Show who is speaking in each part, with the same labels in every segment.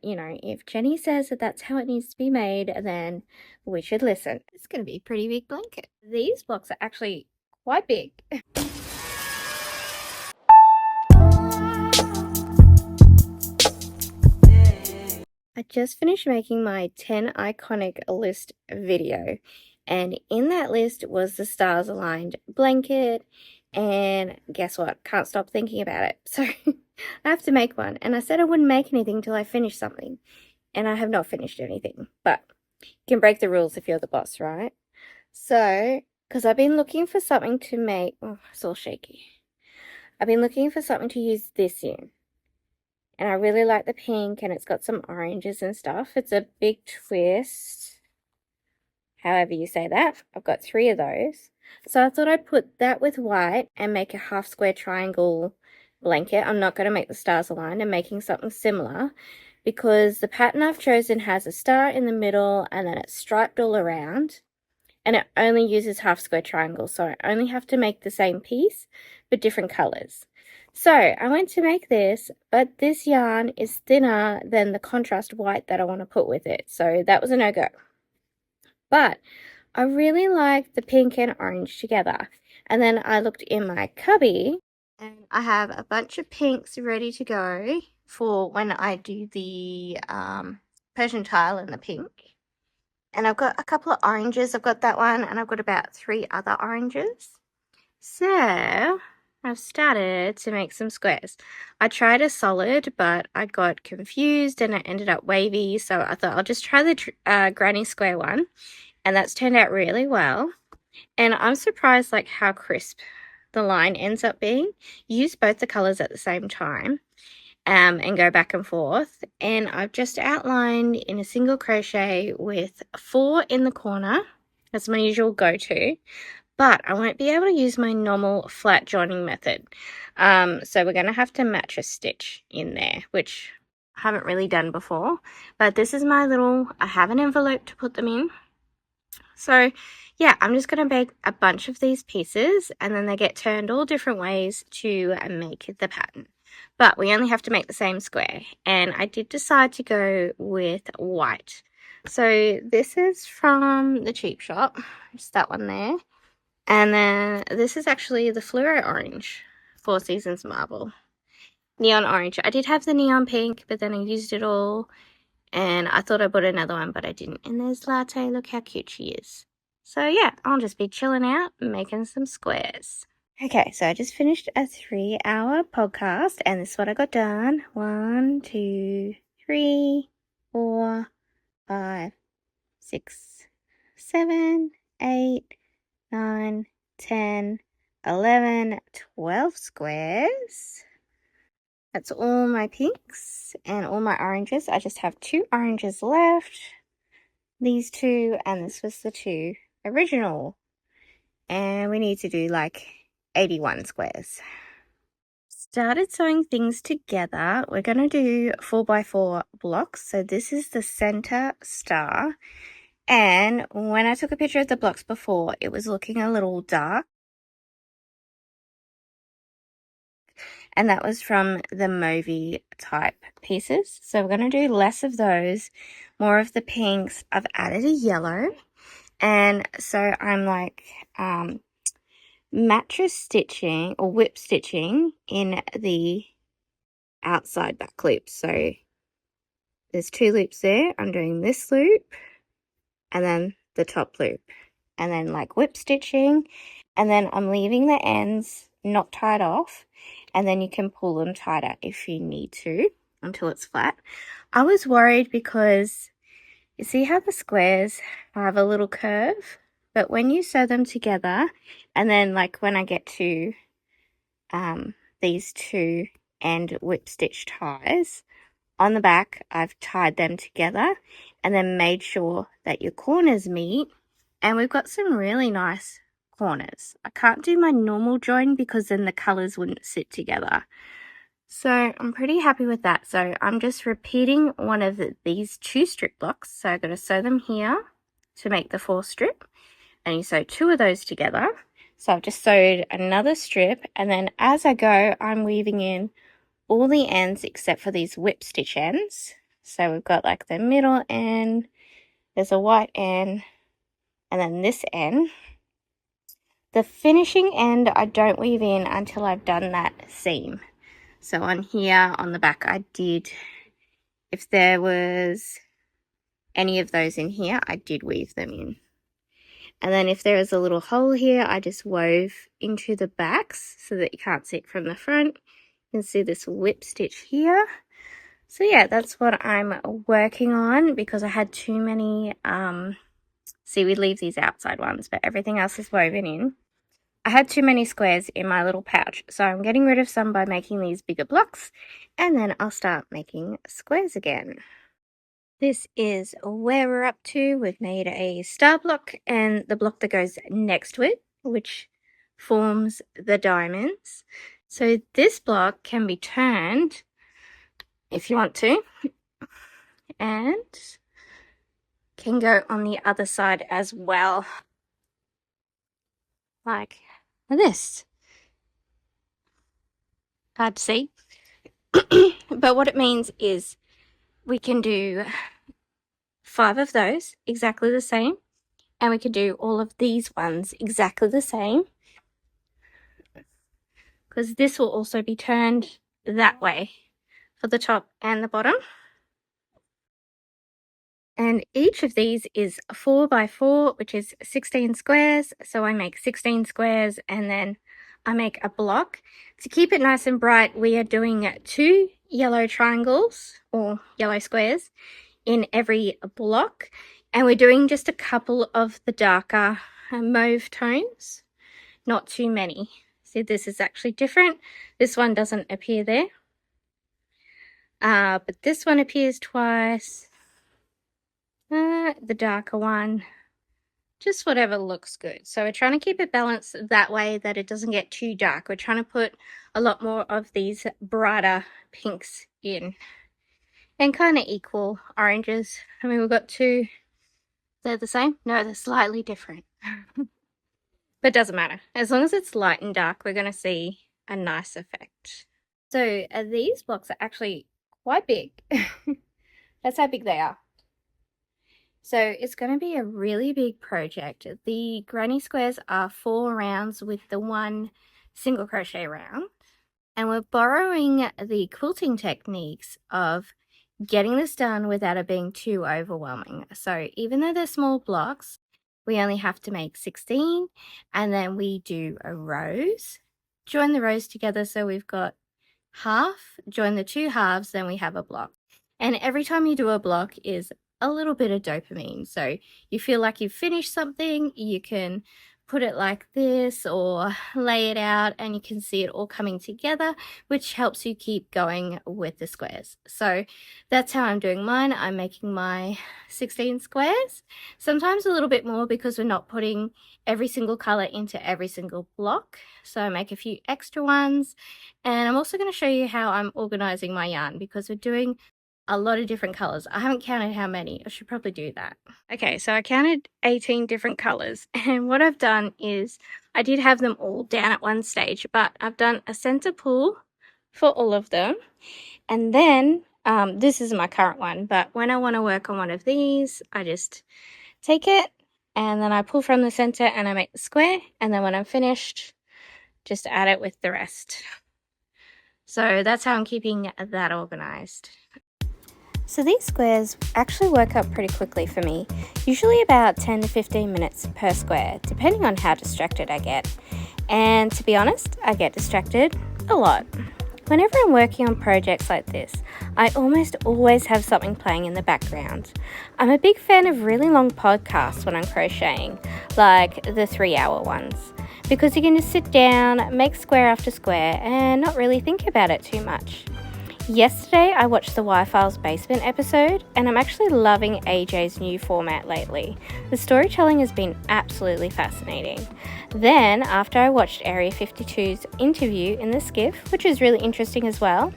Speaker 1: you know, if Jenny says that that's how it needs to be made, then we should listen. It's going to be a pretty big blanket. These blocks are actually quite big. I just finished making my 10 iconic list video, and in that list was the stars aligned blanket, and guess what? Can't stop thinking about it. So I have to make one, and I said I wouldn't make anything till I finished something, and I have not finished anything, but you can break the rules if you're the boss, right? So, because I've been looking for something to make, oh, it's all shaky. I've been looking for something to use this in. And I really like the pink, and it's got some oranges and stuff. It's a big twist, however you say that. I've got 3 of those. So I thought I'd put that with white and make a half-square triangle blanket. I'm not going to make the stars aligned. I'm making something similar because the pattern I've chosen has a star in the middle and then it's striped all around. And it only uses half-square triangles, so I only have to make the same piece but different colors. So I went to make this, but this yarn is thinner than the contrast white that I want to put with it. So that was a no-go. But I really like the pink and orange together. And then I looked in my cubby, and I have a bunch of pinks ready to go for when I do the Persian tile in the pink. And I've got a couple of oranges. I've got that one, and I've got about 3 other oranges. So I've started to make some squares. I tried a solid, but I got confused and it ended up wavy. So I thought I'll just try the granny square one. And that's turned out really well. And I'm surprised like how crisp the line ends up being. Use both the colors at the same time. And go back and forth, and I've just outlined in a single crochet with 4 in the corner. That's my usual go-to, but I won't be able to use my normal flat joining method, so we're going to have to match a stitch in there, which I haven't really done before. But this is my little, I have an envelope to put them in. So yeah, I'm just going to make a bunch of these pieces, and then they get turned all different ways to make the pattern. But we only have to make the same square, and I did decide to go with white. So this is from the cheap shop, just that one there. And then this is actually the fluoro orange, Four Seasons Marble. Neon orange. I did have the neon pink, but then I used it all, and I thought I bought another one, but I didn't. And there's Latte, look how cute she is. So yeah, I'll just be chilling out, making some squares. Okay, so I just finished a 3-hour podcast, and this is what I got done. 1, 2, 3, 4, 5, 6, 7, 8, 9, 10, 11, 12 squares. That's all my pinks and all my oranges. I just have 2 oranges left. These 2, and this was the 2 original. And we need to do like 81 squares. Started sewing things together. We're going to do 4x4 blocks. So this is the center star. And when I took a picture of the blocks before, it was looking a little dark. And that was from the mauvey type pieces. So we're going to do less of those, more of the pinks. I've added a yellow. And so I'm like mattress stitching or whip stitching in the outside back loop. So there's 2 loops there. I'm doing this loop and then the top loop, and then like whip stitching, and then I'm leaving the ends not tied off, and then you can pull them tighter if you need to until it's flat. I was worried because you see how the squares have a little curve, but when you sew them together, and then like when I get to these 2 end whip stitch ties on the back, I've tied them together and then made sure that your corners meet, and we've got some really nice corners. I can't do my normal join because then the colors wouldn't sit together. So I'm pretty happy with that. So I'm just repeating one of these 2 strip blocks. So I'm going to sew them here to make the 4th strip, and you sew 2 of those together. So I've just sewed another strip, and then as I go, I'm weaving in all the ends except for these whip stitch ends. So we've got like the middle end, there's a white end, and then this end. The finishing end I don't weave in until I've done that seam. So on here, on the back, I did, if there was any of those in here, I did weave them in. And then if there is a little hole here, I just wove into the backs so that you can't see it from the front. You can see this whip stitch here. So yeah, that's what I'm working on because I had too many, see, we leave these outside ones, but everything else is woven in. I had too many squares in my little pouch, so I'm getting rid of some by making these bigger blocks, and then I'll start making squares again. This is where we're up to. We've made a star block and the block that goes next to it, which forms the diamonds. So this block can be turned if you want to, and can go on the other side as well, like this. Hard to see. But what it means is we can do 5 of those exactly the same, and we can do all of these ones exactly the same, because this will also be turned that way for the top and the bottom. And each of these is 4 by 4, which is 16 squares. So I make 16 squares and then I make a block. To keep it nice and bright, we are doing 2 yellow triangles or yellow squares in every block, and we're doing just a couple of the darker mauve tones, not too many. See, this is actually different. This one doesn't appear there, but this one appears twice. The darker one, just whatever looks good. So we're trying to keep it balanced that way that it doesn't get too dark. We're trying to put a lot more of these brighter pinks in, and kind of equal oranges. I mean, we've got 2. They're the same? No, they're slightly different. But it doesn't matter. As long as it's light and dark, we're going to see a nice effect. So these blocks are actually quite big. That's how big they are. So it's going to be a really big project. The granny squares are 4 rounds with the 1 single crochet round. And we're borrowing the quilting techniques of getting this done without it being too overwhelming. So even though they're small blocks, we only have to make 16, and then we do a rows, join the rows together, so we've got half, join the 2 halves, then we have a block. And every time you do a block is a little bit of dopamine, so you feel like you've finished something. You can put it like this or lay it out and you can see it all coming together, which helps you keep going with the squares. So that's how I'm doing mine. I'm making my 16 squares, sometimes a little bit more because we're not putting every single color into every single block. So I make a few extra ones, and I'm also going to show you how I'm organizing my yarn because we're doing a lot of different colors. I haven't counted how many. I should probably do that. Okay, so I counted 18 different colors, and what I've done is I did have them all down at one stage, but I've done a center pull for all of them, and then this is my current one, but when I want to work on one of these, I just take it and then I pull from the center and I make the square, and then when I'm finished, just add it with the rest. So that's how I'm keeping that organized. So these squares actually work up pretty quickly for me, usually about 10 to 15 minutes per square, depending on how distracted I get. And to be honest, I get distracted a lot. Whenever I'm working on projects like this, I almost always have something playing in the background. I'm a big fan of really long podcasts when I'm crocheting, like the 3-hour ones, because you can just sit down, make square after square, and not really think about it too much. Yesterday, I watched the Y-Files Basement episode, and I'm actually loving AJ's new format lately. The storytelling has been absolutely fascinating. Then, after I watched Area 52's interview in the skiff, which was really interesting as well,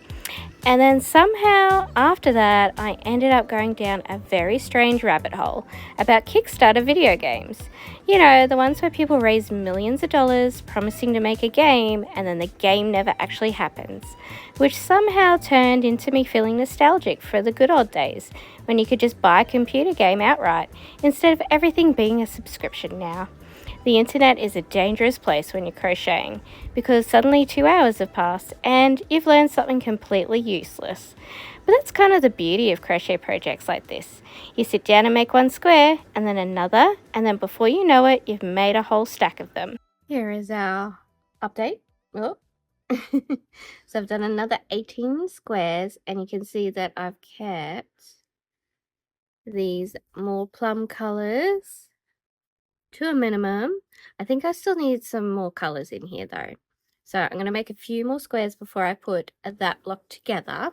Speaker 1: And then somehow after that, I ended up going down a very strange rabbit hole about Kickstarter video games. You know, the ones where people raise millions of dollars promising to make a game and then the game never actually happens, which somehow turned into me feeling nostalgic for the good old days when you could just buy a computer game outright instead of everything being a subscription now. The internet is a dangerous place when you're crocheting because suddenly 2 hours have passed and you've learned something completely useless. But that's kind of the beauty of crochet projects like this. You sit down and make one square and then another, and then before you know it, you've made a whole stack of them. Here is our update. Oh. So I've done another 18 squares and you can see that I've kept these more plum colors to a minimum. I think I still need some more colors in here though. So I'm going to make a few more squares before I put that block together.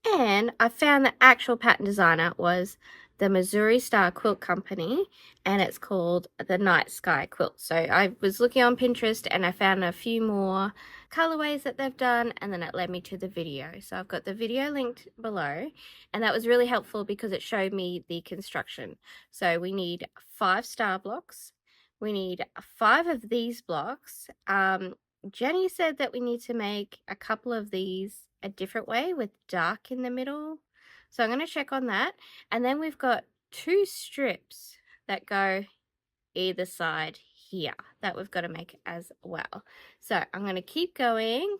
Speaker 1: And I found the actual pattern designer was the Missouri Star Quilt Company, and it's called the Night Sky Quilt. So I was looking on Pinterest and I found a few more colorways that they've done, and then it led me to the video. So I've got the video linked below, and that was really helpful because it showed me the construction. So we need 5 star blocks. We need 5 of these blocks. Jenny said that we need to make a couple of these a different way with dark in the middle. So I'm going to check on that. And then we've got 2 strips that go either side here that we've got to make as well. So I'm going to keep going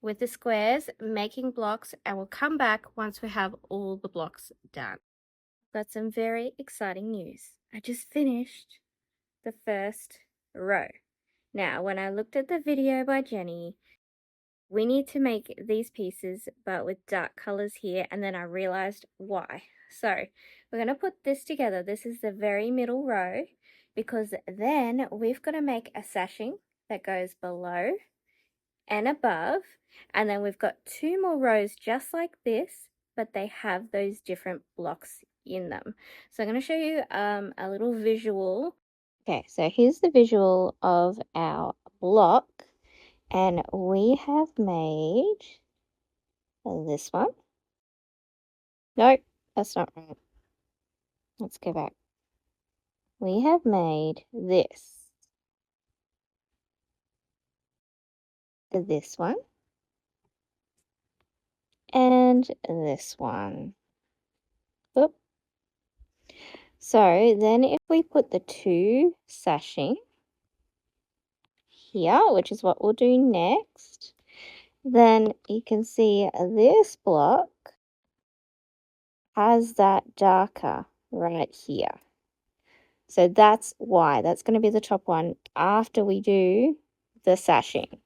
Speaker 1: with the squares, making blocks, and we'll come back once we have all the blocks done. Got some very exciting news. I just finished the first row. Now, when I looked at the video by Jenny, we need to make these pieces but with dark colors here, and then I realized why. So we're going to put this together. This is the very middle row, because then we've got to make a sashing that goes below and above, and then we've got 2 more rows just like this, but they have those different blocks in them. So I'm going to show you a little visual. Okay, so here's the visual of our block. And we have made this one. Nope, that's not right. Let's go back. We have made this one, and this one. Oop. So then if we put the 2 sashing here, which is what we'll do next, then you can see this block has that darker right here. So that's why. That's going to be the top one after we do the sashing.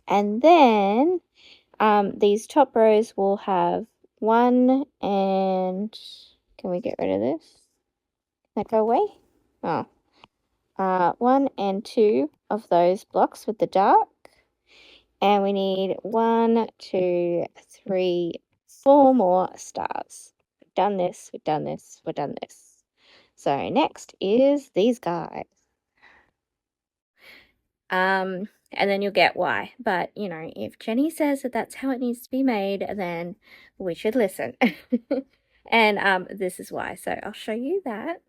Speaker 1: And then these top rows will have 1 and... Can we get rid of this? Can that go away? Oh. 1 and 2 of those blocks with the dark. And we need 1, 2, 3, 4 more stars. We've done this, we've done this, we've done this. So next is these guys. And then you'll get why. But, you know, if Jenny says that that's how it needs to be made, then we should listen. And this is why. So I'll show you that.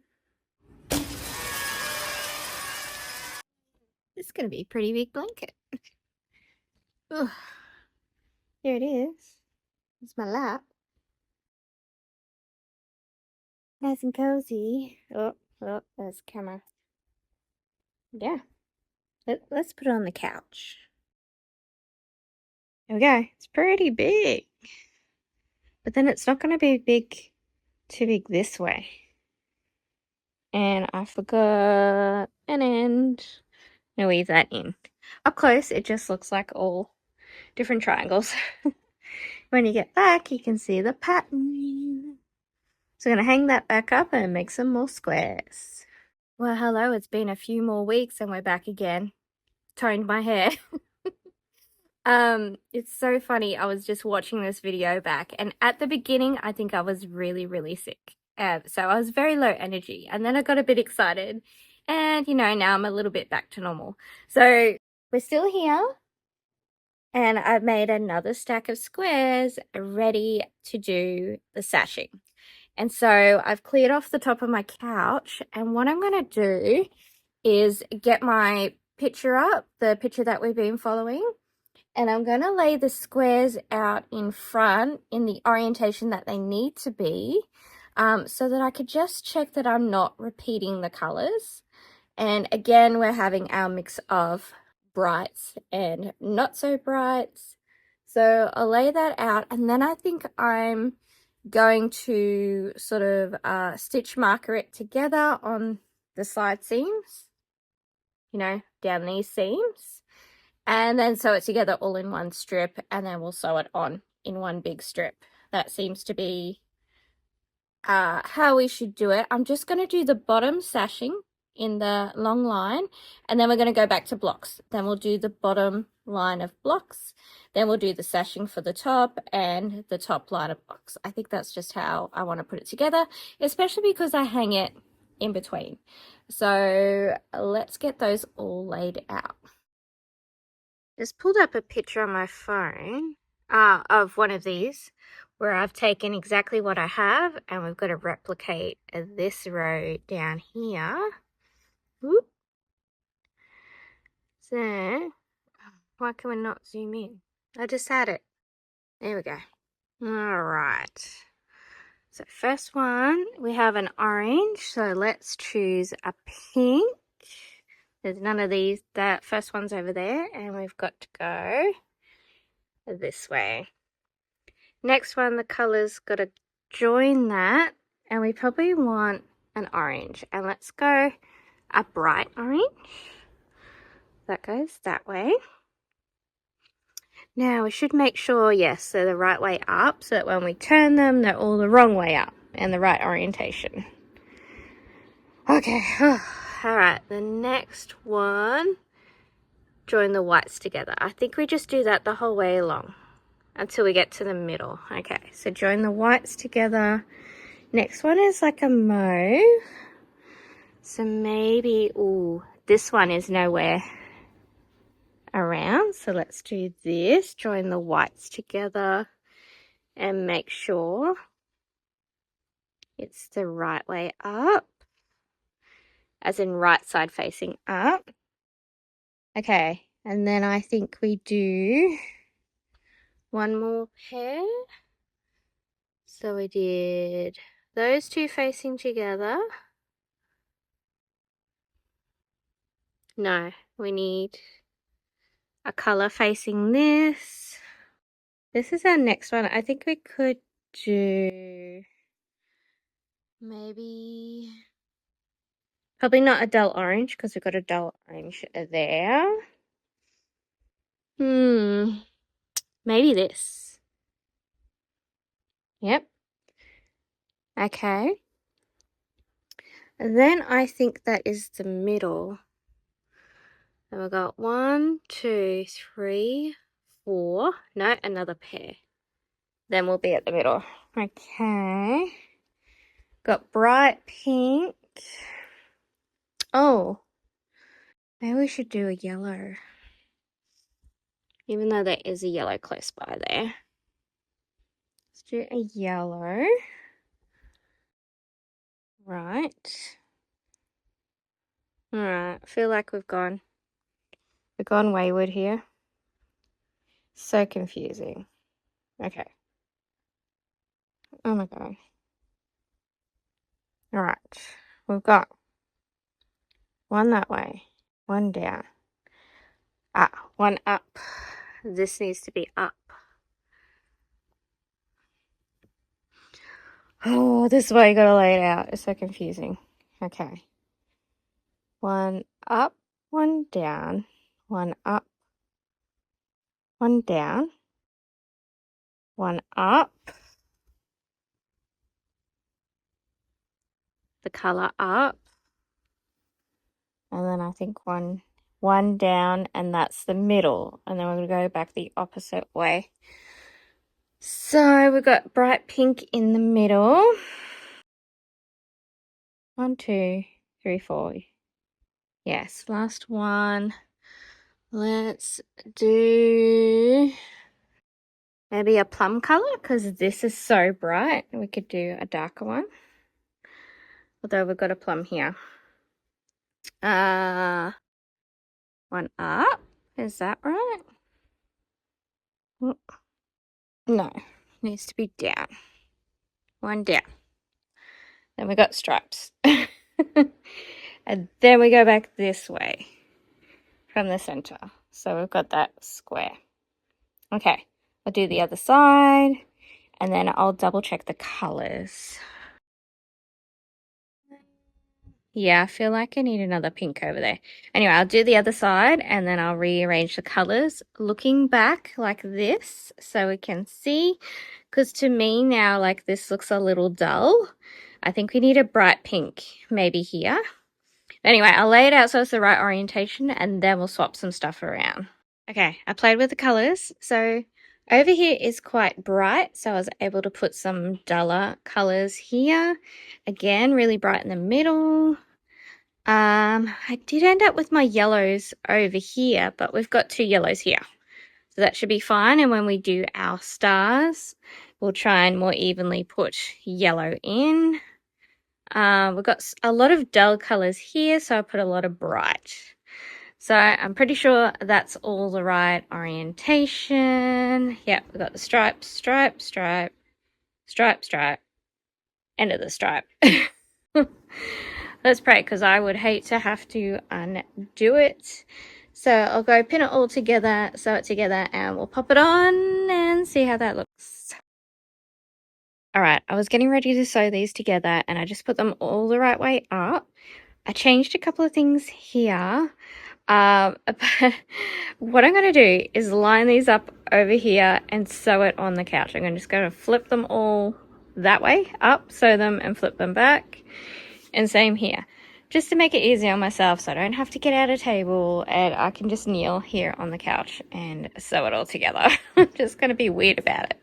Speaker 1: This is going to be a pretty big blanket. Ugh. Here it is. It's my lap. Nice and cozy. Oh, there's the camera. Yeah. Let's put it on the couch. There we go. It's pretty big. But then it's not going to be too big this way. And I forgot an end. I'm going to leave that in. Up close, it just looks like all different triangles. When you get back, you can see the pattern. So I'm going to hang that back up and make some more squares. Well, hello, it's been a few more weeks and we're back again. Toned my hair. It's so funny. I was just watching this video back, and at the beginning, I think I was really, really sick. So I was very low energy, and then I got a bit excited, and you know, now I'm a little bit back to normal. So we're still here. And I've made another stack of squares ready to do the sashing. And so I've cleared off the top of my couch, and what I'm going to do is get my picture up, the picture that we've been following, and I'm going to lay the squares out in front in the orientation that they need to be, so that I could just check that I'm not repeating the colors. And again, we're having our mix of brights and not so brights. So I'll lay that out, and then I think I'm going to sort of stitch marker it together on the side seams, you know, down these seams, and then sew it together all in one strip, and then we'll sew it on in one big strip. That seems to be how we should do it. I'm just going to do the bottom sashing in the long line, and then we're going to go back to blocks. Then we'll do the bottom line of blocks, then we'll do the sashing for the top and the top line of blocks. I think that's just how I want to put it together, especially because I hang it in between. So let's get those all laid out. Just pulled up a picture on my phone of one of these where I've taken exactly what I have, and we've got to replicate this row down here. Whoop. So, why can we not zoom in? I just had it. There we go. All right. So first one, we have an orange. So let's choose a pink. There's none of these. That first one's over there, and we've got to go this way. Next one, the color's got to join that, and we probably want an orange. And let's go a bright orange. That goes that way. Now we should make sure, yes, they're the right way up, so that when we turn them, they're all the wrong way up and the right orientation. Okay, all right, the next one, join the whites together. I think we just do that the whole way along until we get to the middle. Okay, so join the whites together. Next one is like a mauve. So maybe, ooh, this one is nowhere around. So let's do this. Join the whites together and make sure it's the right way up, as in right side facing up. Okay, and then I think we do one more pair. So we did those two facing together. No, we need a color facing this. This is our next one. I think we could do maybe, probably not a dull orange because we've got a dull orange there. Maybe this. Yep. Okay. And then I think that is the middle. And we've got 1, 2, 3, 4. No, another pair. Then we'll be at the middle. Okay. Got bright pink. Oh, maybe we should do a yellow. Even though there is a yellow close by there. Let's do a yellow. Right. Alright, I feel like we've gone wayward here. So confusing. Okay. Oh my god. Alright. We've got one that way, one down. One up. This needs to be up. Oh, this is why you gotta lay it out. It's so confusing. Okay. One up, one down, one up, one down, one up. The color up. And then I think one down, and that's the middle. And then we're going to go back the opposite way. So we've got bright pink in the middle. 1, 2, 3, 4. Yes, last one. Let's do maybe a plum color because this is so bright. We could do a darker one. Although we've got a plum here. One up. Is that right? No, needs to be down. One down. Then we got stripes. And then we go back this way from the center. So we've got that square. Okay, I'll do the other side and then I'll double check the colors. Yeah, I feel like I need another pink over there. Anyway, I'll do the other side and then I'll rearrange the colors looking back like this so we can see. Because to me now, like this looks a little dull. I think we need a bright pink maybe here. Anyway, I'll lay it out so it's the right orientation and then we'll swap some stuff around. Okay, I played with the colors. So over here is quite bright, so I was able to put some duller colors here. Again, really bright in the middle. I did end up with my yellows over here, but we've got two yellows here. So that should be fine. And when we do our stars, we'll try and more evenly put yellow in. We've got a lot of dull colors here, so I put a lot of bright. So I'm pretty sure that's all the right orientation. Yep, we've got the stripe, stripe, stripe, stripe, stripe, end of the stripe. Let's pray, because I would hate to have to undo it. So I'll go pin it all together, sew it together, and we'll pop it on and see how that looks. Alright, I was getting ready to sew these together and I just put them all the right way up. I changed a couple of things here. But what I'm going to do is line these up over here and sew it on the couch. I'm just going to flip them all that way up, sew them and flip them back. And same here. Just to make it easier on myself so I don't have to get out a table and I can just kneel here on the couch and sew it all together. I'm just going to be weird about it.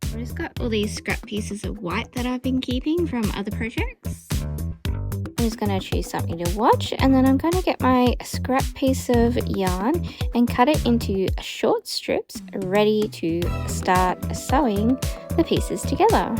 Speaker 1: I've just got all these scrap pieces of white that I've been keeping from other projects. I'm just going to choose something to watch and then I'm going to get my scrap piece of yarn and cut it into short strips ready to start sewing the pieces together.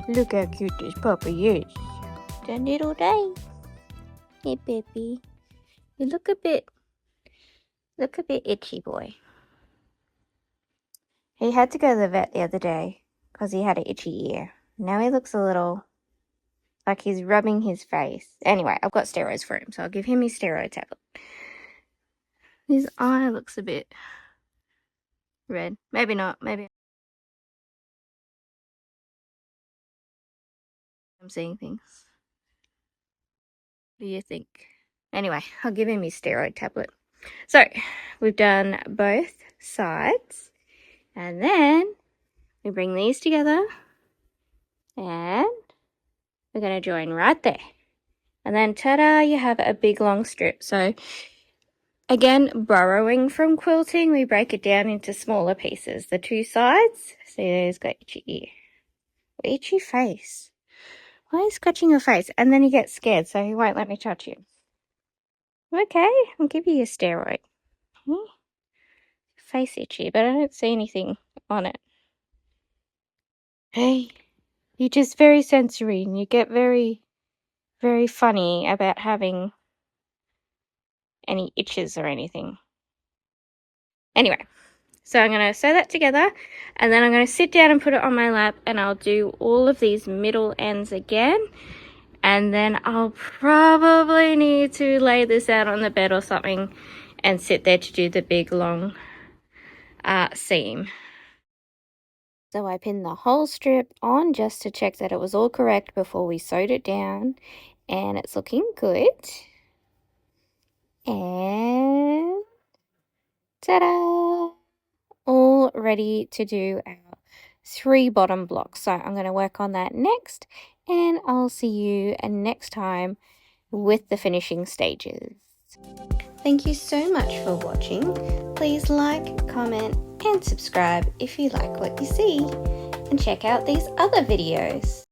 Speaker 1: Look how cute this puppy is. The little day. Hey, baby. You look a bit itchy, boy. He had to go to the vet the other day because he had an itchy ear. Now he looks a little like he's rubbing his face. Anyway, I've got steroids for him, so I'll give him his steroid tablet. His eye looks a bit red. Maybe not. Maybe I'm seeing things. What do you think? Anyway, I'll give him his steroid tablet. So, we've done both sides. And then we bring these together. And we're going to join right there. And then, ta-da, you have a big long strip. So, again, borrowing from quilting, we break it down into smaller pieces. The two sides. See, there's got itchy ear. Itchy face. Why are you scratching your face? And then he gets scared, so he won't let me touch you. Okay, I'll give you a steroid. Face itchy, but I don't see anything on it. Hey, you're just very sensory and you get very very funny about having any itches or anything. Anyway, so I'm going to sew that together, and then I'm going to sit down and put it on my lap, and I'll do all of these middle ends again, and then I'll probably need to lay this out on the bed or something and sit there to do the big long seam. So I pinned the whole strip on just to check that it was all correct before we sewed it down, and it's looking good. And ta-da! All ready to do our 3 bottom blocks. So I'm going to work on that next, and I'll see you next time with the finishing stages. Thank you so much for watching. Please like, comment, and subscribe if you like what you see. And check out these other videos.